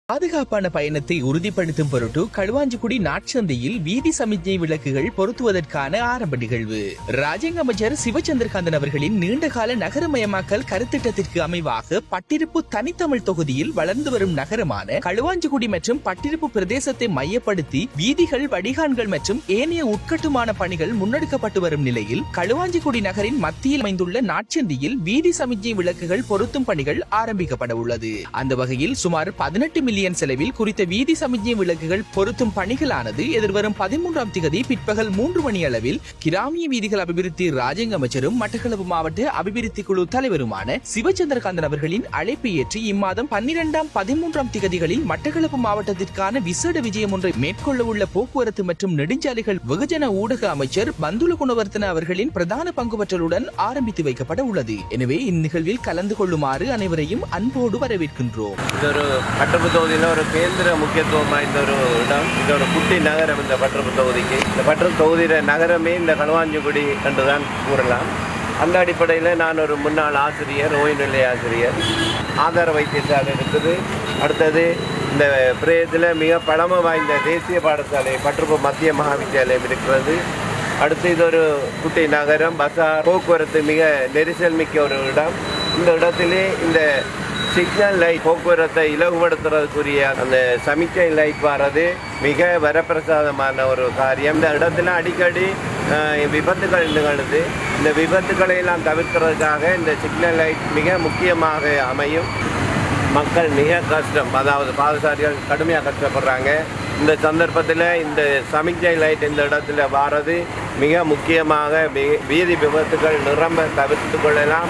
பாதுகாப்பான பயணத்தை உறுதிப்படுத்தும் பொருட்டு களுவாஞ்சிக்குடி நாட்சந்தையில் வீதி சமிக்ஞை விளக்குகள் பொருத்துவதற்கான ஆரம்ப நிகழ்வு. ராஜாங்க அமைச்சர் சிவச்சந்திரகாந்தன் அவர்களின் நீண்டகால நகரமயமாக்கல் கருத்திட்டத்திற்கு அமைவாக பட்டிருப்பு தனித்தமிழ் தொகுதியில் வளர்ந்து வரும் நகரமான களுவாஞ்சிக்குடி மற்றும் பட்டிருப்பு பிரதேசத்தை மையப்படுத்தி வீதிகள், வடிகான்கள் மற்றும் ஏனைய உட்கட்டுமான பணிகள் முன்னெடுக்கப்பட்டு வரும் நிலையில் களுவாஞ்சிக்குடி நகரின் மத்தியில் அமைந்துள்ள நாட்சந்தியில் வீதி சமிக்ஞை விளக்குகள் பொருத்தும் பணிகள் ஆரம்பிக்கப்பட உள்ளது. அந்த வகையில் சுமார் 18 மில்லியன் செலவில் குறித்த வீதி சமிக்ஞை விளக்குகள் பொருத்தும் பணிகளானது எதிர்வரும் 13ஆம் திகதி பிற்பகல் 3 மணி அளவில் கிராமிய வீதிகள் அபிவிருத்தி ராஜாங்க அமைச்சரும் மட்டக்களப்பு மாவட்ட அபிவிருத்தி குழு தலைவருமான சிவச்சந்திரகாந்தன் அவர்களின் அழைப்பை ஏற்றி இம்மாதம் 12ஆம் 13ஆம் திகதிகளில் மட்டக்களப்பு மாவட்டத்திற்கான விசேட விஜயம் ஒன்றை மேற்கொள்ள உள்ள போக்குவரத்து மற்றும் நெடுஞ்சாலைகள் வெகுஜன ஊடக அமைச்சர் பந்துல குணவர்த்தன அவர்களின் பிரதான பங்குபற்றலுடன் ஆரம்பித்து வைக்கப்பட உள்ளது. எனவே இந்நிகழ்வில் கலந்து கொள்ளுமாறு அனைவரையும் அன்போடு வரவேற்கின்றோம். ஒரு கேந்திர முக்கியத்துவம் வாய்ந்த ஒரு இடம். இதோட குட்டி நகரம் இந்த பட்டப்பு தொகுதிக்கு. இந்த பட்டப்பு தொகுதியில நகரமே இந்த களுவாஞ்சிக்குடி என்றுதான் கூறலாம். அந்த அடிப்படையில் நான் ஒரு முன்னாள் ஆசிரியர், ஓய்வு நிலை ஆசிரியர். ஆதார வைத்தியசாலை இருக்குது. அடுத்தது இந்த பிரதேசத்தில் மிக பழமை வாய்ந்த தேசிய பாடசாலை பட்டப்பு மத்திய மகாவித்தியாலயம் இருக்கிறது. அடுத்து இது ஒரு குட்டி நகரம், பசார், போக்குவரத்து மிக நெரிசல் மிக்க ஒரு இடம். இந்த இடத்திலே இந்த சிக்னல் லைட் போக்குவரத்தை இலகுபடுத்துறதுக்குரிய அந்த சமிக்கை லைட் வர்றது மிக வரப்பிரசாதமான ஒரு காரியம். இந்த இடத்துல அடிக்கடி விபத்துகள் நிகழுது. இந்த விபத்துக்களை எல்லாம் தவிர்க்கிறதுக்காக இந்த சிக்னல் லைட் மிக முக்கியமாக அமையும். மக்கள் மிக கஷ்டம், அதாவது பாதசாரிகள் கடுமையாக கஷ்டப்படுறாங்க. இந்த சந்தர்ப்பத்தில் இந்த சமிக்ஞை லைட் இந்த இடத்துல வாரது மிக முக்கியமாக வீதி விபத்துகள் நிரம்ப தவிர்த்து கொள்ளலாம்.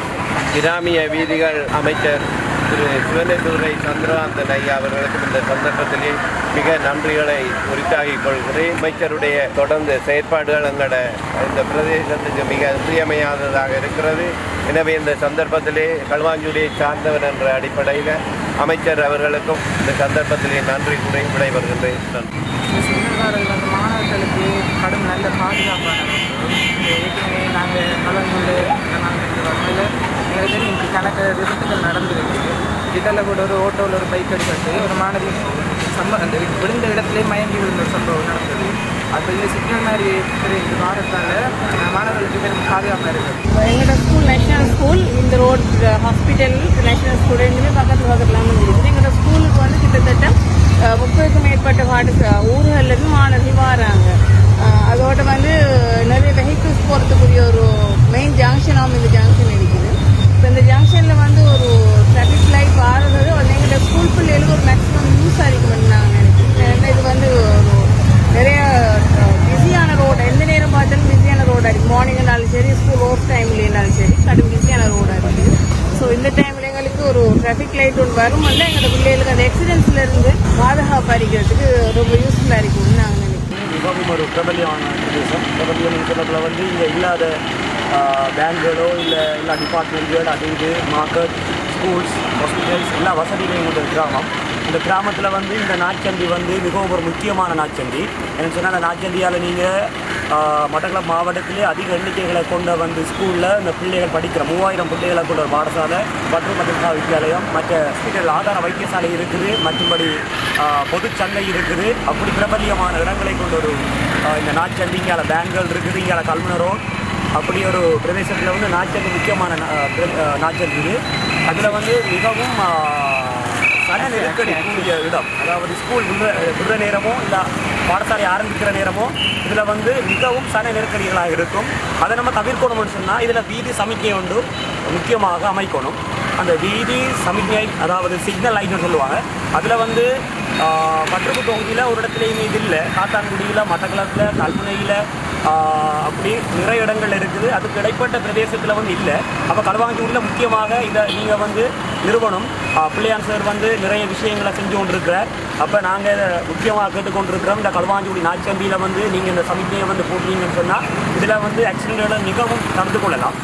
கிராமிய வீதிகள் அமைச்சர் திரு சிவனேஸ்வரை சந்திரகாந்தன் ஐயா அவர்களுக்கும் இந்த சந்தர்ப்பத்திலே மிக நன்றிகளை உரித்தாகிக் கொள்கிறேன். அமைச்சருடைய தொடர்ந்து செயற்பாடுகள் எங்களோட இந்த பிரதேசத்துக்கு மிக இன்றியமையாததாக இருக்கிறது. எனவே இந்த சந்தர்ப்பத்திலே களுவாஞ்சிக்குடியை சார்ந்தவர் என்ற அடிப்படையில் அமைச்சர் அவர்களுக்கும் இந்த சந்தர்ப்பத்திலே நன்றி கூறி விடைபெறுகின்றேன். மாணவர்களுக்கு கடும் நல்ல பாதுகாப்பான ஏற்கனவே நாங்கள் எங்களுக்கு கணக்கு விபத்துகள் நடந்துருக்கு. இதில் கூட ஒரு ஓட்டோவில் ஒரு பைக் அடிப்பட்டு ஒரு மாணவி அந்த விழுந்த இடத்துல மயங்கி விழுந்த ஒரு சம்பவம் நடந்தது. அப்போ இந்த சிக்னல் மாதிரி இந்த வாரத்தால் மாணவர்களுக்கு பெரும் பாதுகாப்பாக இருக்குது. எங்களோட ஸ்கூல் நேஷனல் ஸ்கூல், இந்த ரோட் ஹாஸ்பிட்டல் நேஷனல் ஸ்கூல் ரெண்டுமே பக்கத்தில் இருக்குது. எங்களோட ஸ்கூலுக்கு வந்து கிட்டத்தட்ட 30க்கும் மேற்பட்ட ஊர்கள்லேருந்து மாணவர்கள் வராங்க. அதோட வந்து நிறைய வெஹிக்கிள்ஸ் போகிறதுக்குரிய ஒரு மெயின் ஜங்ஷனாகவும் இந்த ஜங்ஷன் இருக்குது. இப்போ இந்த ஜங்ஷனில் வந்து ஒரு டிராஃபிக் லைட் வாரது எங்களோட ஸ்கூல் பிள்ளைகளுக்கு ஒரு மேக்ஸிமம் யூஸ் ஆகிக்குமென்னு நான் நினைக்கிறேன். ஏன்னா இது வந்து ஒரு நிறைய பிஸியான ரோடு, எந்த நேரம் பார்த்தாலும் பிஸியான ரோடாக இருக்குது. மார்னிங்னாலும் சரி, ஸ்கூல் ஆஃப் டைம்லேனாலும் சரி, கடும் பிஸியான ரோடாக இருக்குது. ஸோ இந்த டைமில் எங்களுக்கு ஒரு டிராஃபிக் லைட் ஒன்று வரும்போது எங்களோட பிள்ளைகளுக்கு அந்த ஆக்சிடென்ட்ஸ்லேருந்து பாதுகாப்பு அளிக்கிறதுக்கு ரொம்ப யூஸ்ஃபுல்லாக இருக்கும்னு நாங்கள் நினைக்கிறோம். மிகவும் ஒரு பிரபலியமான பிரதேசம். பிரபலியம் சொல்லத்தில் வந்து இங்கே இல்லாத பேங்குகளோ இல்லை எல்லா டிபார்ட்மெண்ட்கள், அது இது மார்க்கெட், ஸ்கூல்ஸ், ஹாஸ்பிட்டல்ஸ் எல்லா வசதிகளையும் கொண்ட கிராமம். இந்த கிராமத்தில் வந்து இந்த நாட்சந்தி வந்து மிகவும் ஒரு முக்கியமான நாட்சந்தி. எனக்கு சொன்னால் அந்த நாட்சந்தியால் நீங்கள் மட்டக்களப்பு மாவட்டத்திலே அதிக எண்ணிக்கைகளை கொண்ட வந்து ஸ்கூலில் இந்த பிள்ளைகள் படிக்கிற 3000 பிள்ளைகளை கொண்ட ஒரு பாடசாலை, பட்டப்பு வித்தியாலயம், மற்ற ஹாஸ்பிட்டல் ஆதார வைத்தியசாலை இருக்குது, மற்றும்படி பொதுச்சந்தை இருக்குது. அப்படி பிரபலியமான இடங்களை கொண்ட ஒரு இந்த நாட்சந்தி. இங்கே பேங்குகள் இருக்குது, இங்கே கல்முனை ரோட், அப்படி ஒரு பிரதேசத்தில் வந்து நாட்சந்தி முக்கியமான நாட்சந்தி இது. அதில் வந்து மிகவும் சன நெருக்கடி கூடிய இடம். அதாவது ஸ்கூல் விடுற நேரமோ இல்லை பாடசாலை ஆரம்பிக்கிற நேரமோ இதில் வந்து மிகவும் சன நெருக்கடிகளாக இருக்கும். அதை நம்ம தவிர்க்கணும்னு சொன்னால் இதில் வீதி சமிக்ஞை ஒன்று முக்கியமாக அமைக்கணும். அந்த வீதி சமிக்ஞை, அதாவது சிக்னல் லைட்னு சொல்லுவாங்க. அதில் வந்து பட்டப்பு தொகுதியில் ஒரு இடத்துலையுமே இது இல்லை. காத்தான்குடியில், மட்டக்களப்பில், கல்முனையில் அப்படி நிறைய இடங்கள் இருக்குது. அதுக்கு இடைப்பட்ட பிரதேசத்தில் வந்து இல்லை. அப்போ களுவாஞ்சிக்குடியில் முக்கியமாக இதை நீங்கள் வந்து நிறுவனம் பிள்ளையான் சார் வந்து நிறைய விஷயங்களை செஞ்சு கொண்டிருக்கிறார். அப்போ நாங்கள் இதை முக்கியமாக கேட்டுக்கொண்டிருக்கிறோம். இந்த களுவாஞ்சிக்குடி நாட்சந்தியில் வந்து நீங்கள் இந்த சமிக்ஞையை வந்து போட்டீங்கன்னு சொன்னால் இதில் வந்து ஆக்சிடென்ட்களை மிகவும் தடுத்து கொள்ளலாம்.